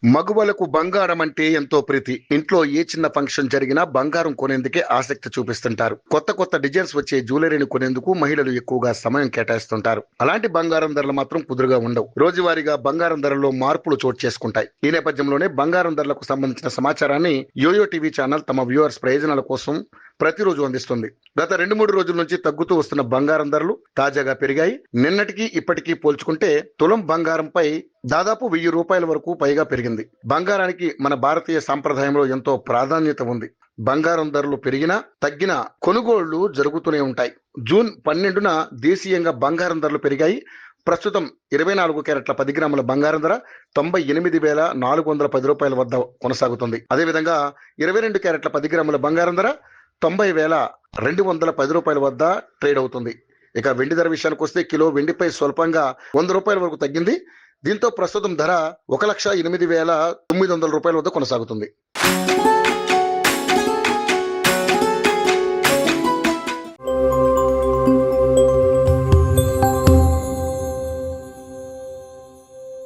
మగువలకు బంగారం అంటే ఎంతో ప్రీతి. ఇంట్లో ఏ చిన్న ఫంక్షన్ జరిగినా బంగారం కొనేందుకే ఆసక్తి చూపిస్తుంటారు. కొత్త కొత్త డిజైన్స్ వచ్చే జ్యువెలరీని కొనేందుకు మహిళలు ఎక్కువగా సమయం కేటాయిస్తుంటారు. అలాంటి బంగారం ధరలు మాత్రం కుదురుగా ఉండవు. రోజువారీగా బంగారం ధరల్లో మార్పులు చోటు చేసుకుంటాయి. ఈ నేపథ్యంలోనే బంగారం ధరలకు సంబంధించిన సమాచారాన్ని యోయో టీవీ ఛానల్ తమ వ్యూవర్స్ ప్రయోజనాల కోసం ప్రతిరోజు అందిస్తుంది. గత 2-3 రోజుల నుంచి తగ్గుతూ వస్తున్న బంగారం ధరలు తాజాగా పెరిగాయి. నిన్నటికి ఇప్పటికీ పోల్చుకుంటే తులం బంగారంపై దాదాపు 1000 రూపాయల వరకు పైగా పెరిగింది. బంగారానికి మన భారతీయ సాంప్రదాయంలో ఎంతో ప్రాధాన్యత ఉంది. బంగారం ధరలు పెరిగినా తగ్గినా కొనుగోళ్లు జరుగుతూనే ఉంటాయి. జూన్ 12న దేశీయంగా బంగారం ధరలు పెరిగాయి. ప్రస్తుతం 24 క్యారెట్ల 10 గ్రాముల బంగారం ధర 98,410 రూపాయల వద్ద కొనసాగుతుంది. అదేవిధంగా 22 క్యారెట్ల 10 గ్రాముల బంగారం ధర 90,210 రూపాయల వద్ద ట్రేడ్ అవుతుంది. ఇక వెండి ధర విషయానికి వస్తే కిలో వెండిపై స్వల్పంగా 100 రూపాయల వరకు తగ్గింది. దీంతో ప్రస్తుతం ధర 1,08,900 రూపాయల వద్ద కొనసాగుతుంది.